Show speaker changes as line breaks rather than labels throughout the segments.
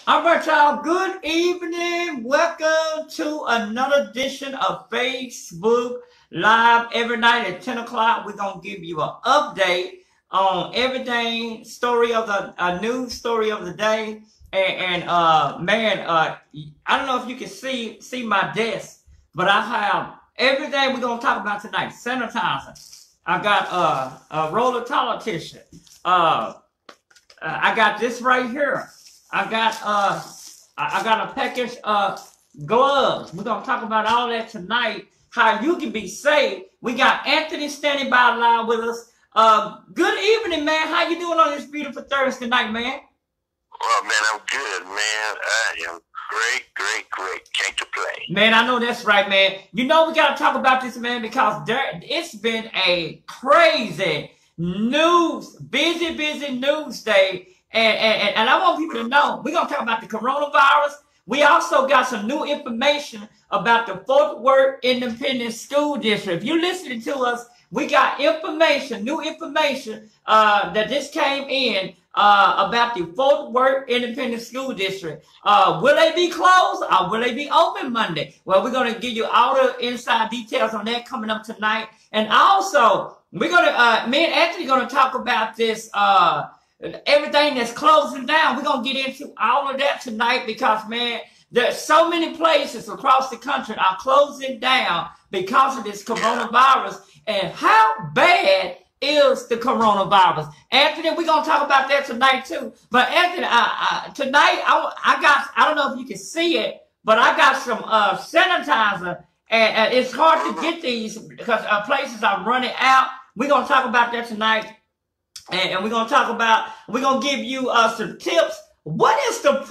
All right, y'all. Good evening. Welcome to another edition of Facebook Live every night at 10 o'clock. We're going to give you an update on everything, story of the news story of the day. I don't know if you can see my desk, but I have everything we're going to talk about tonight. Sanitizer. I got a roll of toilet tissue. I got this right here. I got a package of gloves. We're gonna talk about all that tonight. How you can be safe. We got Anthony standing by live with us. Good evening, man. How you doing on this beautiful Thursday night, man?
Well, man, I'm good, man. I am great. Can't complain.
Man, I know that's right, man. You know we gotta talk about this, man, because it's been a crazy busy news day. And I want people to know, we're going to talk about the coronavirus. We also got some new information about the Fort Worth Independent School District. If you're listening to us, we got new information that just came in about the Fort Worth Independent School District. Will they be closed or will they be open Monday? Well, we're going to give you all the inside details on that coming up tonight. And also, we're going to, me and Anthony are going to talk about this, everything that's closing down. We're going to get into all of that tonight because, man, there's so many places across the country are closing down because of this coronavirus. And how bad is the coronavirus? Anthony, we're going to talk about that tonight too. But Anthony, tonight, I don't know if you can see it, but I got some sanitizer. And it's hard to get these because places are running out. We're going to talk about that tonight. And we're going to give you some tips. What is the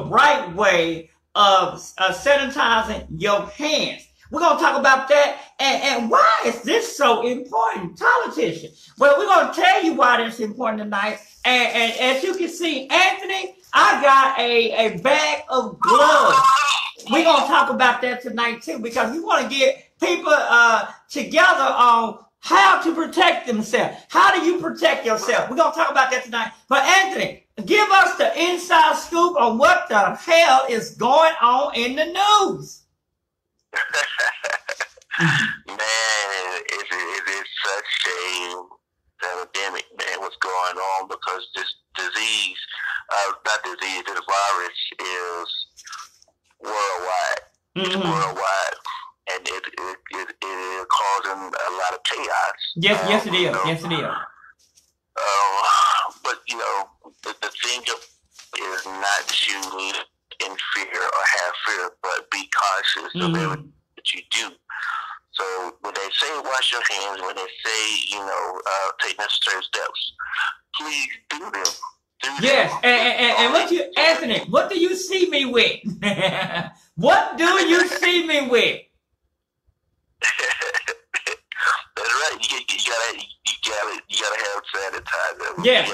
right way of sanitizing your hands? We're going to talk about that. And why is this so important? Politician. Well, we're going to tell you why this is important tonight. And as you can see, Anthony, I got a bag of gloves. We're going to talk about that tonight too, because we want to get people together on how to protect themselves. How do you protect yourself? We're going to talk about that tonight. But Anthony, give us the inside scoop on what the hell is going on in the news.
Man, it is such a epidemic, man, what's going on, because this disease, this virus is worldwide. It's worldwide. And it is causing a lot of chaos.
Yes, it is. Yes, it is.
But, you know, the thing is not to in fear or have fear, but be cautious of everything that you do. So when they say wash your hands, when they say, you know, take necessary steps, please do them.
Yes, and Anthony, what do you see me with? What do you see me with?
That's right. You gotta have sanitizer.
Yes,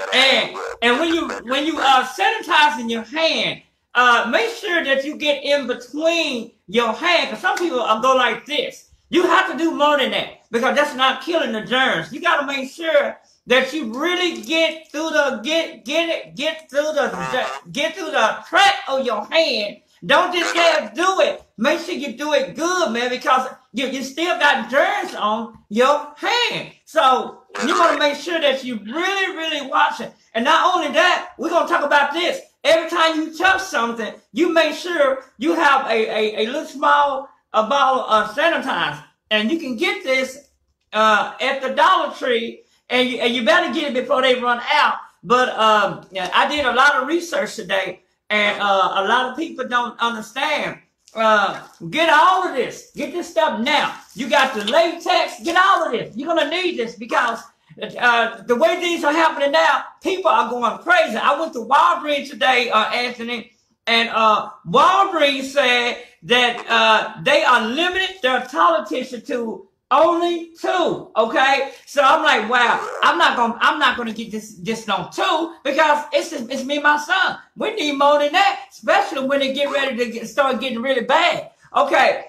and when you sanitizing your hand, make sure that you get in between your hand. Because some people go like this. You have to do more than that because that's not killing the germs. You got to make sure that you really get through the track of your hand. Don't just do it. Make sure you do it good, man, because you still got germs on your hand. So you want to make sure that you really watch it. And not only that, we're going to talk about this. Every time you touch something, you make sure you have a little small bottle of sanitizer. And you can get this at the Dollar Tree, and you better get it before they run out. But I did a lot of research today. And a lot of people don't understand. Get all of this. Get this stuff now. You got the latex. Get all of this. You're going to need this because the way things are happening now, people are going crazy. I went to Walgreens today, Anthony, and Walgreens said that they are limited their toilet tissue to only 2, okay? So I'm like, wow, I'm not gonna get this on 2 because it's me and my son. We need more than that, especially when they get ready to start getting really bad. Okay.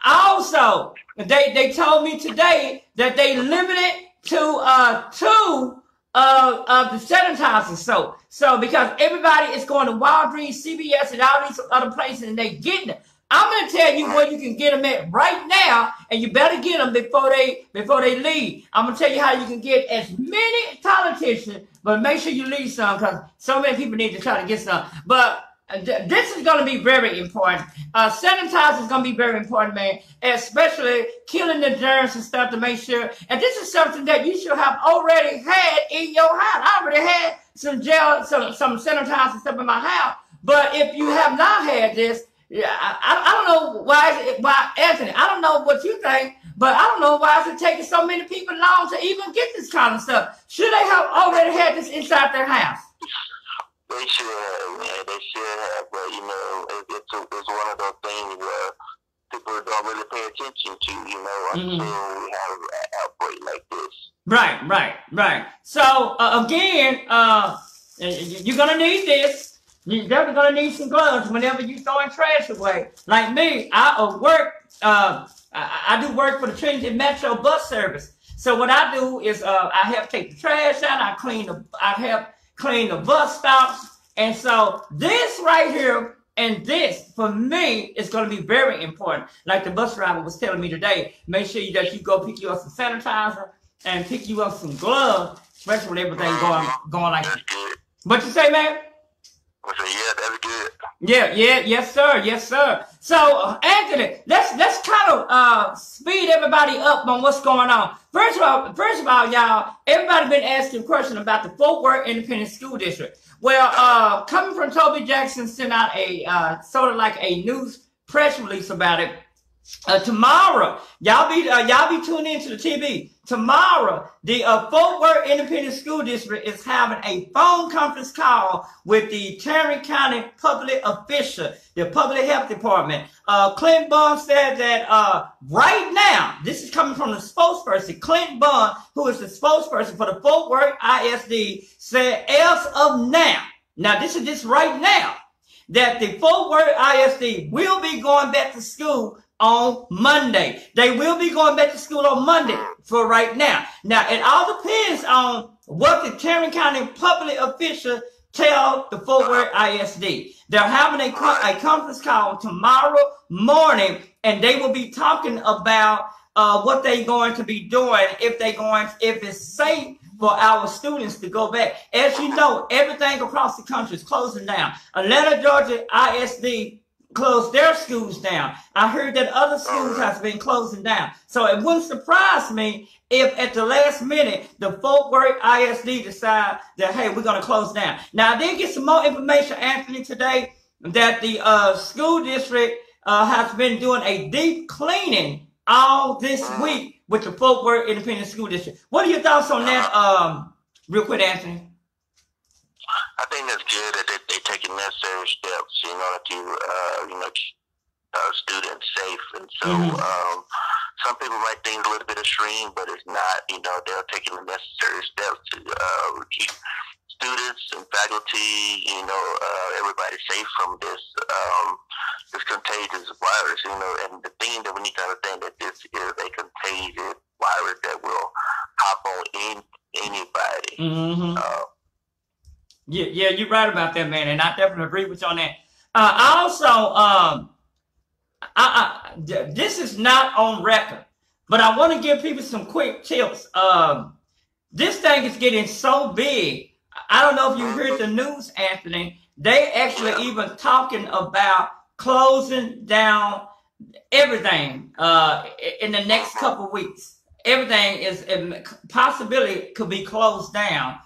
Also, they told me today that they limited to 2 of the sanitizer soap. So because everybody is going to Walgreens, CVS, and all these other places, and they getting it. I'm gonna tell you where you can get them at right now, and you better get them before they leave. I'm gonna tell you how you can get as many toilet tissue, but make sure you leave some because so many people need to try to get some. But this is going to be very important. Sanitizer is going to be very important, man, especially killing the germs and stuff to make sure. And this is something that you should have already had in your house. I already had some gel, some sanitizer stuff in my house. But if you have not had this, I don't know why Anthony, I don't know what you think, but I don't know why it's taking so many people long to even get this kind of stuff. Should they have already had this inside their house?
They should have, man. They should have, but you know, it's one of those things where people don't really pay attention to, you know, until we have an outbreak like this.
Right. So again, you're gonna need this. You're definitely gonna need some gloves whenever you throwing trash away. Like me, I do work for the Trinity Metro bus service. So what I do is I help take the trash out. I help clean the bus stops. And so this right here and this for me is going to be very important. Like the bus driver was telling me today, make sure that you go pick you up some sanitizer and pick you up some gloves, especially with everything going like that. What you say, man?
I said, yeah, that's good.
Yes, sir. So, Anthony, let's kind of speed everybody up on what's going on. First of all, y'all, everybody been asking a question about the Fort Worth Independent School District. Well, coming from Toby Jackson sent out a sort of like a news press release about it. Tomorrow, y'all be tuned into the TV. Tomorrow, the Fort Worth Independent School District is having a phone conference call with the Tarrant County public official, the public health department. Clint Bond said that right now, this is coming from the spokesperson, Clint Bond, who is the spokesperson for the Fort Worth ISD, said as of now this is just right now, that the Fort Worth ISD will be going back to school on Monday. They will be going back to school on Monday for right now. Now, it all depends on what the Tarrant County public official tell the Fort Worth ISD. They're having a conference call tomorrow morning, and they will be talking about what they're going to be doing if it's safe for our students to go back. As you know, everything across the country is closing down. Atlanta, Georgia ISD closed their schools down. I heard that other schools have been closing down. So it wouldn't surprise me if at the last minute, the Fort Worth ISD decide that, hey, we're going to close down. Now, I did get some more information, Anthony, today that the school district has been doing a deep cleaning all this week with the Fort Worth Independent School District. What are your thoughts on that, real quick, Anthony?
I think that's good that they're taking necessary steps, you know, to keep students safe. And so some people might think it's a little bit extreme, but it's not. You know, they're taking the necessary steps to keep students and faculty, you know, everybody safe from this contagious virus. You know, and the thing that we need to understand that this is a contagious virus that will hop on anybody.
Yeah, you're right about that, man, and I definitely agree with you on that. This is not on record, but I want to give people some quick tips. This thing is getting so big. I don't know if you heard the news, Anthony. They actually even talking about closing down everything in the next couple of weeks. Everything is a possibility could be closed down.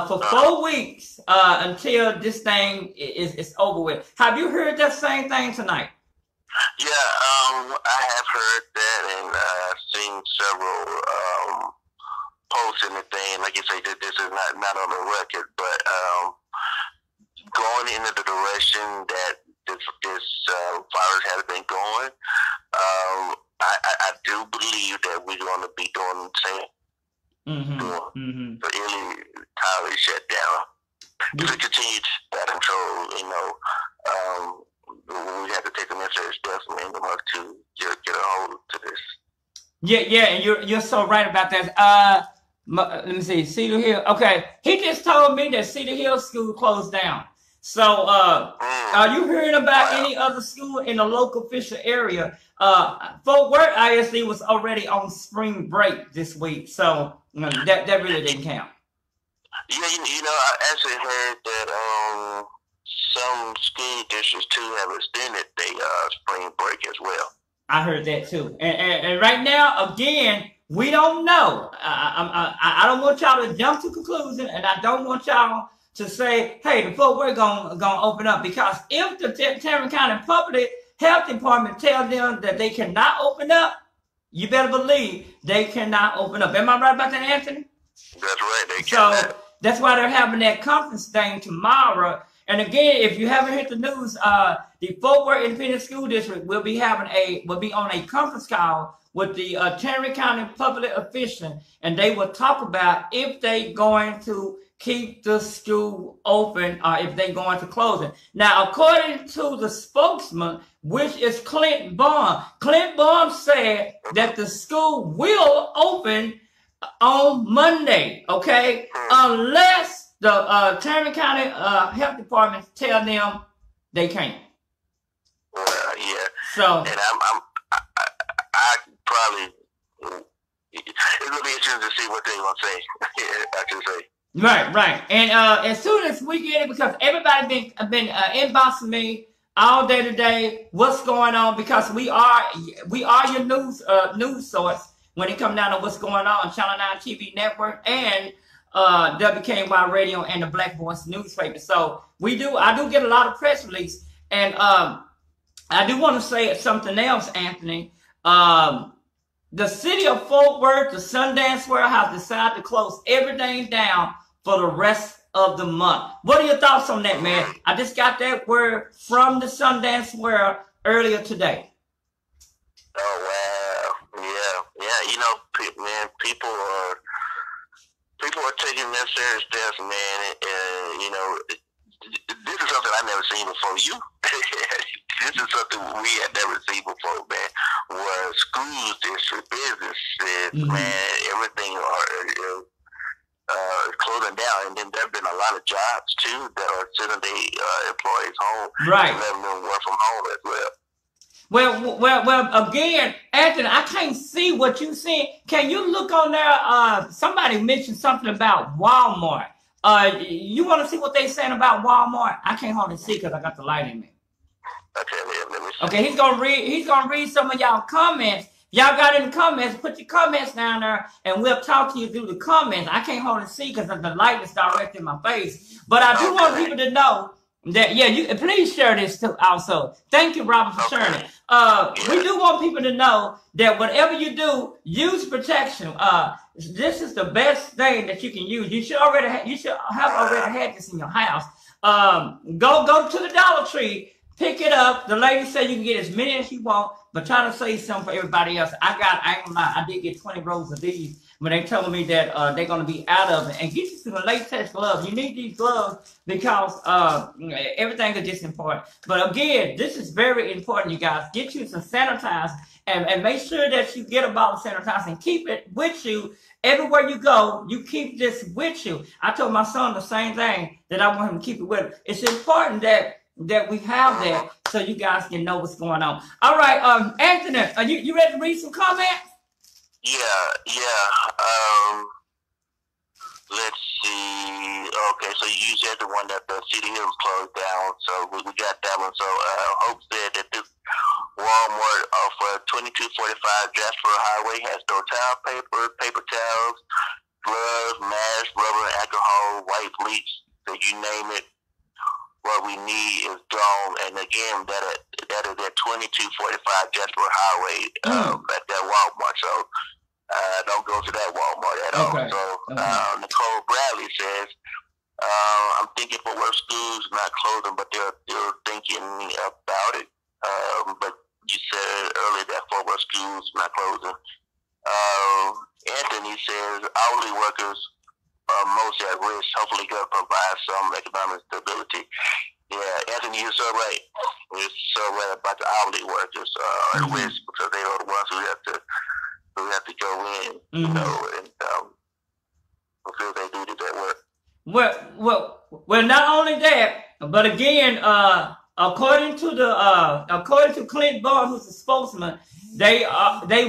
For 4 weeks until this thing is over with. Have you heard that same thing tonight?
Yeah, I have heard that and seen several posts and everything. Like you say, that this is not on the record, but going into the direction that this virus has been going, I do believe that we're going to be doing the same. But entirely shut down. If it continues that control, you know, we have to take the necessary steps, man, to get a hold to this.
Yeah, and you're so right about that. Let me see, Cedar Hill. Okay, he just told me that Cedar Hill School closed down. So, are you hearing about
Wow.
any other school in the local Fisher area? Fort Worth ISD was already on spring break this week, so that really didn't count.
Yeah, I actually heard that some school districts too have extended their spring break as well.
I heard that too. And right now, again, we don't know. I don't want y'all to jump to conclusion, and I don't want y'all to say, "Hey, the Fort Worth gonna open up," because if the Tarrant County Public Health Department tells them that they cannot open up, you better believe they cannot open up. Am I right about that, Anthony?
That's right. They
So
cannot.
that's why they're having that conference thing tomorrow. And again, if you haven't heard the news, the Fort Worth Independent School District will be on a conference call with the Tarrant County public official, and they will talk about if they going to keep the school open or if they going to close it. Now, according to the spokesman, which is Clint Baum said that the school will open on Monday, okay? Unless the Tarrant County Health Department tell them they can't.
Yeah.
So,
And I probably, it's gonna be interesting to see what they're gonna say. I should say.
right. And as soon as we get it, because everybody been inboxing me all day today, what's going on? Because we are your news source when it comes down to what's going on Channel 9 TV Network and WKNY Radio and the Black Voice newspaper. So I do get a lot of press release, and I do want to say something else, Anthony. The city of Fort Worth, the Sundance Warehouse, decided to close everything down for the rest of the month. What are your thoughts on that, man? I just got that word from the Sundance Warehouse earlier today.
Oh wow, yeah. Man, people are taking that serious steps, man. This is something I've never seen before. This is something we had never seen before, man. Where schools, district, businesses, man, everything are closing down, and then there've been a lot of jobs too that are sending their employees home,
right?
And letting them work from home as well.
Well, again, Anthony, I can't see what you see. Can you look on there? Somebody mentioned something about Walmart. You want to see what they saying about Walmart? I can't hardly see because I got the light in me.
Okay, let me see.
Okay, he's gonna read some of y'all comments. Y'all got any comments? Put your comments down there, and we'll talk to you through the comments. I can't hardly see because the light is direct in my face. But I do want people to know that, you please share this too also. Thank you, Robert, for sharing it. We do want people to know that whatever you do, use protection. This is the best thing that you can use. You should have already had this in your house. Go to the Dollar Tree, pick it up. The lady said you can get as many as you want, but try to save some for everybody else. I ain't gonna lie, I did get 20 rolls of these when they told me that they're gonna be out of it. And get you some latex gloves. You need these gloves because everything is just important. But again, this is very important, you guys. Get you some sanitizer and make sure that you get a bottle of sanitizer and keep it with you. Everywhere you go, you keep this with you. I told my son the same thing, that I want him to keep it with him. It's important that we have that so you guys can know what's going on. All right, Anthony, are you ready to read some comments?
Yeah. Let's see. Okay, so you said the one that the City Hills closed down, so we got that one. So Hope said that this Walmart for 2245 Jasper Highway has no towel paper towels, gloves, masks, rubber, alcohol, white bleach. So you name it, what we need is gone. And again, that is at 2245 Jasper Highway at that Walmart. So don't go to that Walmart at all. So Nicole Bradley says, I'm thinking for work schools not closing, but they're thinking about it. But you said earlier that for work schools not closing. Anthony says hourly workers are most at risk. Hopefully, going to provide some economic stability. Yeah, Anthony, you're so right. You're so right about the hourly workers at risk because they are the ones who have to go in, and fulfill their duties at work.
Well, not only that, but again, according to Clint Ballard, who's a spokesman, they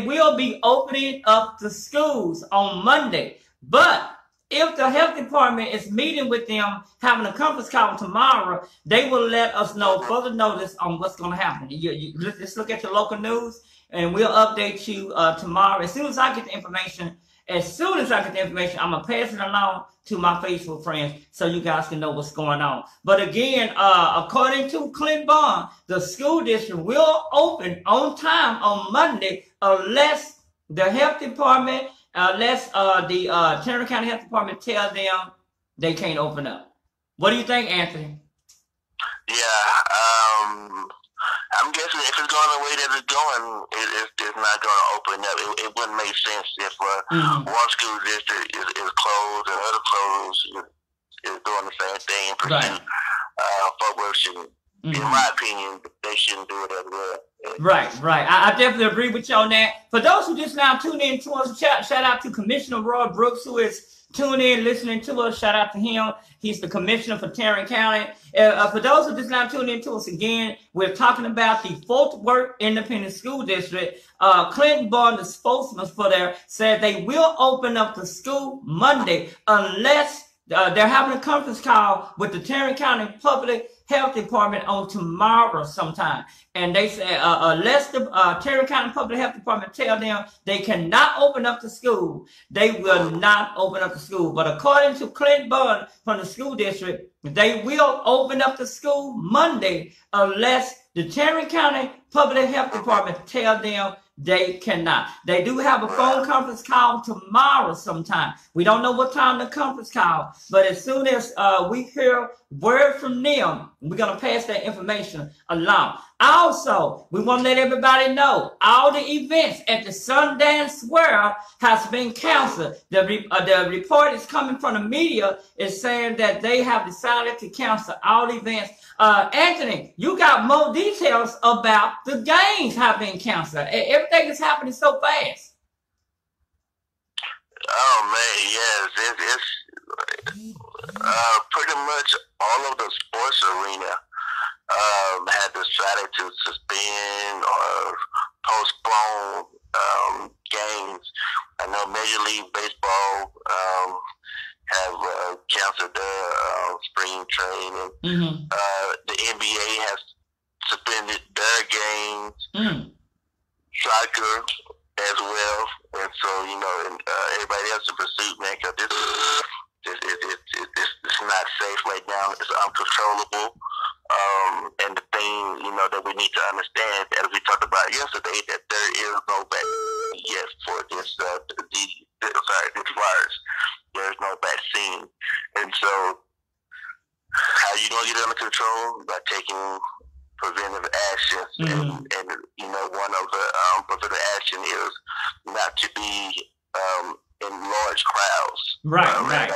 will be opening up the schools on Monday. But if the health department is meeting with them, having a conference call tomorrow, they will let us know further notice on what's going to happen. Just look at your local news, and we'll update you tomorrow. As soon as I get the information, I'm going to pass it along to my Facebook friends so you guys can know what's going on. But again, according to Clint Bond, the school district will open on time on Monday unless the health department, the Tarrant County Health Department tell them they can't open up. What do you think, Anthony?
Yeah, I'm guessing if it's going the way that it's going, it's not going to open up. It wouldn't make sense if one school district is closed and other closed is doing the same thing in pursuit. Folk work shouldn't, in my opinion, they shouldn't do it as well.
Right. I definitely agree with you on that. For those who just now tune in to us, shout out to Commissioner Roy Brooks, who is tuning in, listening to us. Shout out to him. He's the commissioner for Tarrant County. For those who just now tune in to us again, we're talking about the Fort Worth Independent School District. Clinton Bond, the spokesman for there, said they will open up the school Monday unless they're having a conference call with the Tarrant County Public Health Department on tomorrow sometime. And they said unless the Tarrant County Public Health Department tell them they cannot open up the school, they will not open up the school. But according to Clint Bond from the school district, they will open up the school Monday unless the Tarrant County Public Health Department tell them they cannot. They do have a phone conference call tomorrow sometime. We don't know what time the conference call, but as soon as we hear word from them, we're going to pass that information along. Also, we want to let everybody know all the events at the Sundance Square has been canceled. The report is coming from the media is saying that they have decided to cancel all events. Anthony, you got more details about the games have been canceled. Everything is happening so fast.
Oh man, yes, it's pretty much all of the sports arena had decided to suspend or postpone games. I know Major League Baseball have canceled their spring training. The NBA has suspended their games. Soccer as well, and so and everybody else in pursuit, man, because it's not safe right now. It's uncontrollable. And the thing, that we need to understand, as we talked about yesterday, that there is no vaccine yet for this virus. There's no vaccine. And so, how you going to get it under control? By taking preventive actions. And one of the preventive action is not to be in large crowds.
Right.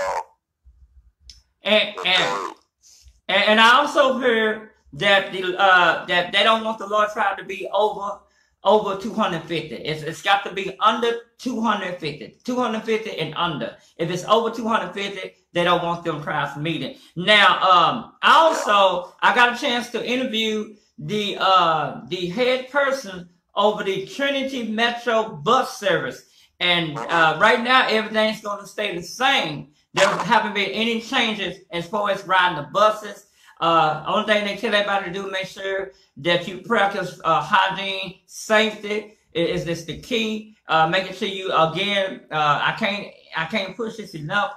And I also heard that that they don't want the large crowd to be over 250. It's got to be under 250 and under. If it's over 250, they don't want them crowds meeting. Now, I got a chance to interview the head person over the Trinity Metro bus service, and right now everything's going to stay the same. There haven't been any changes as far as riding the buses. Only thing they tell everybody to do, make sure that you practice hygiene, safety is this the key. Making sure you, again, I can't push this enough.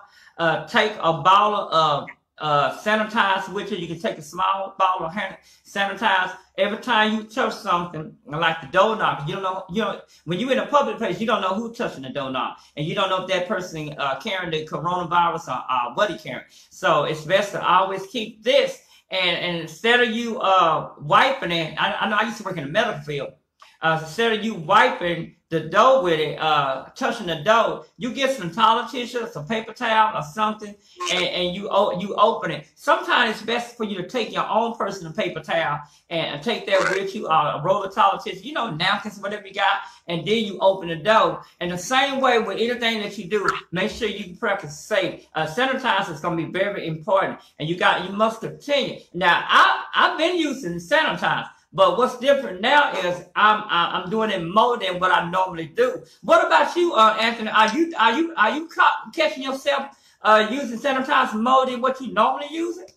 Take a bottle of sanitize with you. You can take a small bottle of hand sanitize every time you touch something, like the doorknob. You don't know, when you're in a public place, you don't know who's touching the doorknob, and you don't know if that person carrying the coronavirus or what he carrying. So it's best to always keep this, and instead of you wiping it, I know I used to work in the medical field. instead of you wiping the dough with it, touching the dough, you get some toilet tissue, some paper towel or something, and you open it. Sometimes it's best for you to take your own personal paper towel and take that with you, a roll of toilet tissue, napkins, whatever you got, and then you open the dough. And the same way with anything that you do, make sure you practice safe. Sanitizer is going to be very important, and you must continue. Now, I've been using sanitizer. But what's different now is I'm doing it more than what I normally do. What about you, Anthony? Are you catching yourself using sanitizer more than what you normally use it?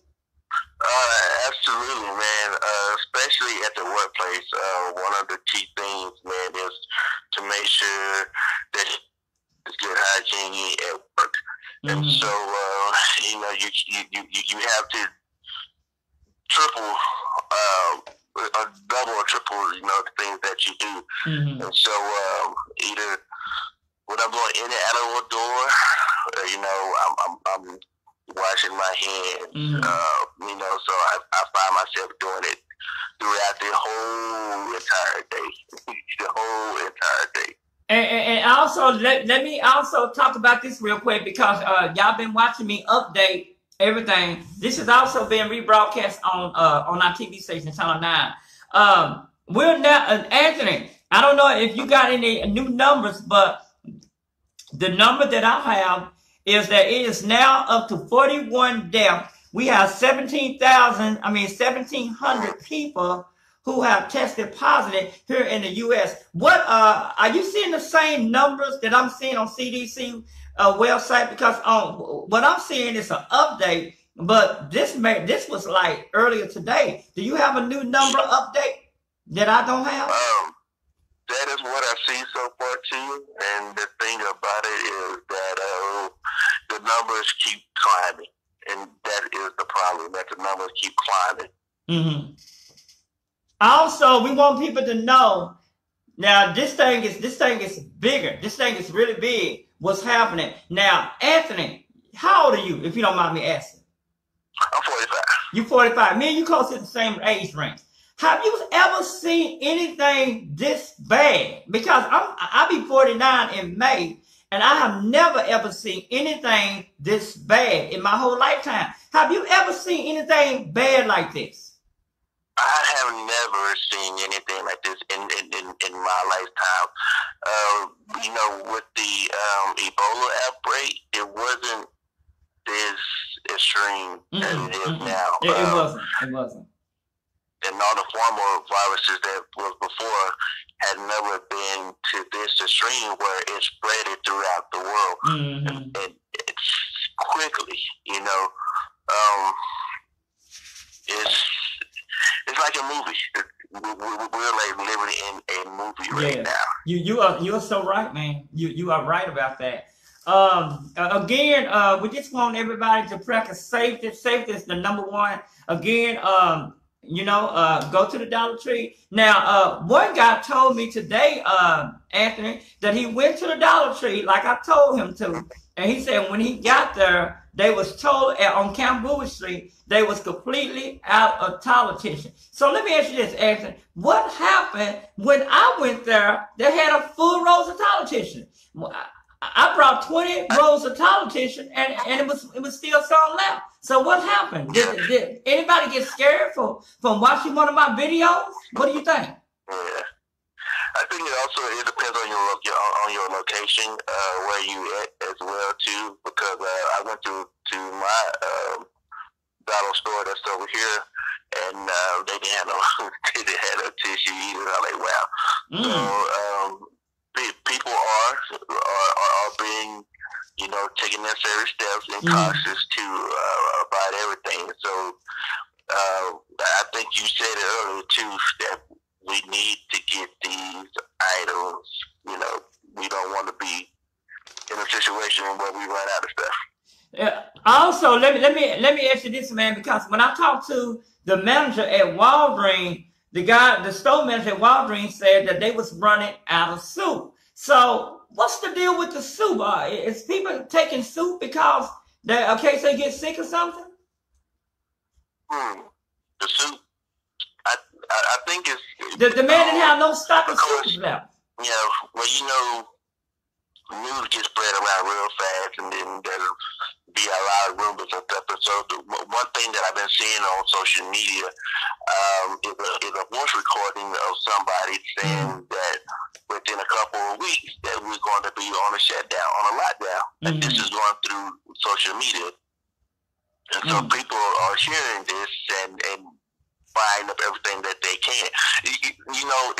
Absolutely, man. Especially at the workplace. One of the key things, man, is to make sure that it's good hygiene at work. Mm-hmm. And so, you have to triple. Double or triple, the things that you do. Mm-hmm. And so, either when I'm going in and out of a door, I'm washing my hands. Mm-hmm. So I find myself doing it throughout the whole entire day. The whole entire day.
And also, let me also talk about this real quick, because y'all been watching me update everything. This is also being rebroadcast on our TV station, Channel 9. We're now, Anthony, I don't know if you got any new numbers, but the number that I have is that it is now up to 41 deaths. We have 1,700 people who have tested positive here in the U.S. What are you seeing the same numbers that I'm seeing on CDC website? Because what I'm seeing is an update, but this was like earlier today. Do you have a new number update that I don't have?
That is what I see so far too. And the thing about it is that the numbers keep climbing, and that is the problem. That the numbers keep climbing. Mm-hmm.
Also, we want people to know now this thing is bigger. This thing is really big. What's happening now, Anthony? How old are you, if you don't mind me asking?
I'm 45.
You 45. Me and you close to the same age range. Have you ever seen anything this bad? Because I'll be 49 in May, and I have never ever seen anything this bad in my whole lifetime. Have you ever seen anything bad like this?
I have never seen anything like this in my lifetime. With the Ebola outbreak, it wasn't this extreme as it is now.
It wasn't.
And all the former viruses that was before had never been to this extreme where it spread it throughout the world. Mm-hmm. And it's quickly, it's like a movie. We're like living in a movie right now.
You are so right, man. You are right about that. Again, we just want everybody to practice safety. Safety is the number one. Again, go to the Dollar Tree. Now, one guy told me today, Anthony, that he went to the Dollar Tree like I told him to, and he said when he got there, they was told on Cambodia Street they was completely out of toilet tissue. So let me ask you this, Anthony. What happened when I went there? They had a full rolls of toilet tissue. I brought 20 rolls of toilet tissue, and it was still some left. So what happened? Did anybody get scared from watching one of my videos? What do you think?
Yeah. I think it depends on your location, where you at as well too. Because I went to my dollar store that's over here, and they didn't have no tissue either. I'm like, wow. So people are being taking necessary steps and cautious to about everything. So I think you said it earlier too that we need to get these items. We don't want to be in a situation where we run out of stuff.
Also, let me ask you this, man, because when I talked to the manager at Walgreens, the store manager at Walgreens said that they was running out of soup. So what's the deal with the soup? Is people taking soup because in case they get sick or something?
The soup, I think it's
The man didn't have no stock of super left.
Yeah, well, you know, news gets spread around real fast, and then there'll be a lot of rumors and stuff. And so one thing that I've been seeing on social media is a voice recording of somebody saying that within a couple of weeks that we're going to be on a shutdown, on a lockdown. And this is going through social media. And so people are hearing this and buying up everything that they can. You know,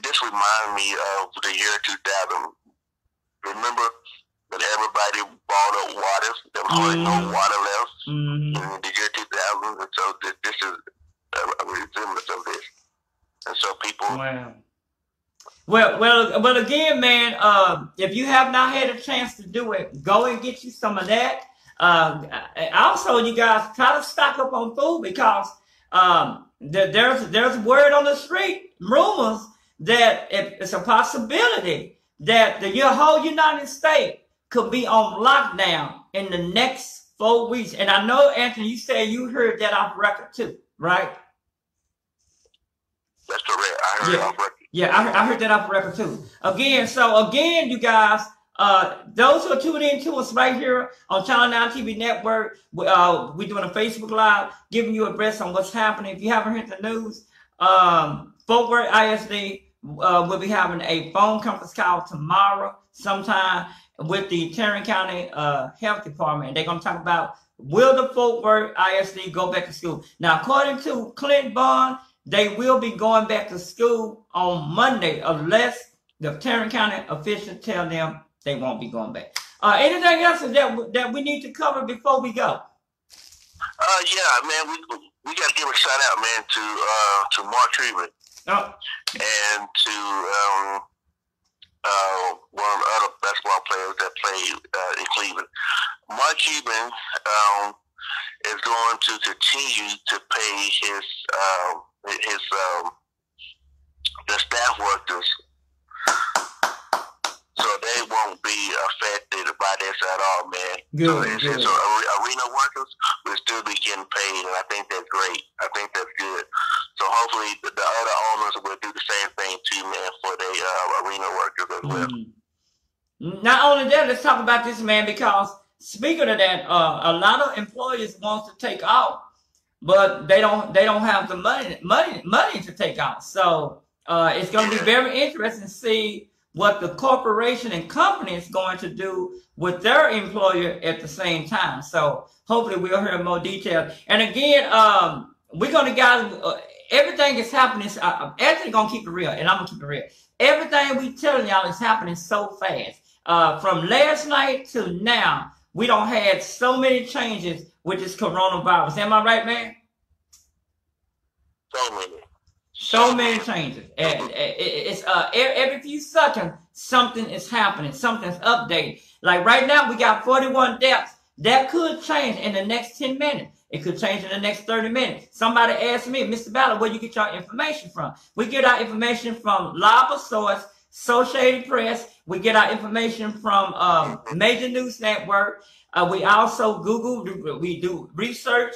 this reminds me of the year 2000. Remember that everybody bought up water? There was really no water left in the year 2000. And so this is a resemblance of this. And so people...
Wow. Well, again, man, if you have not had a chance to do it, go and get you some of that. Also, you guys try to stock up on food because there's word on the street, rumors that it's a possibility that the whole United States could be on lockdown in the next 4 weeks. And I know, Anthony, you said you heard that off record too, right?
That's correct. I heard it off record.
Yeah, I heard that off record too. Again, you guys, those who are tuning in to us right here on Channel 9 TV Network, we're doing a Facebook Live, giving you a breath on what's happening. If you haven't heard the news, Fort Worth ISD will be having a phone conference call tomorrow sometime with the Tarrant County Health Department. They're going to talk about, will the Fort Worth ISD go back to school? Now, according to Clint Bond, they will be going back to school on Monday unless the Tarrant County officials tell them they won't be going back. Anything else that we need to cover before we go?
Yeah, man, we got to give a shout out, man, to Mark Treatment and to one of the other basketball players that played in Cleveland. Mark Cuban is going to continue to pay the staff workers, so they won't be affected by this at all, man.
Good.
So arena workers will still be getting paid, and I think that's great. I think that's good. So hopefully the other owners will do the same thing too, man, for the arena workers as well.
Not only that, let's talk about this, man, because speaking of that, a lot of employers want to take off, but they don't have the money to take off. So it's going to be very interesting to see what the corporation and company is going to do with their employer at the same time. So hopefully we'll hear more details. And again, we're going to guys, everything is happening. Anthony's going to keep it real, and I'm going to keep it real. Everything we telling y'all is happening so fast. From last night to now, we don't had so many changes with this coronavirus. Am I right, man? So many changes. And it's every few seconds, something is happening. Something's updated. Like right now, we got 41 deaths. That could change in the next 10 minutes. It could change in the next 30 minutes. Somebody asked me, Mr. Ballard, where you get your information from? We get our information from reliable source, Associated Press. We get our information from major news network. We also Google. We do research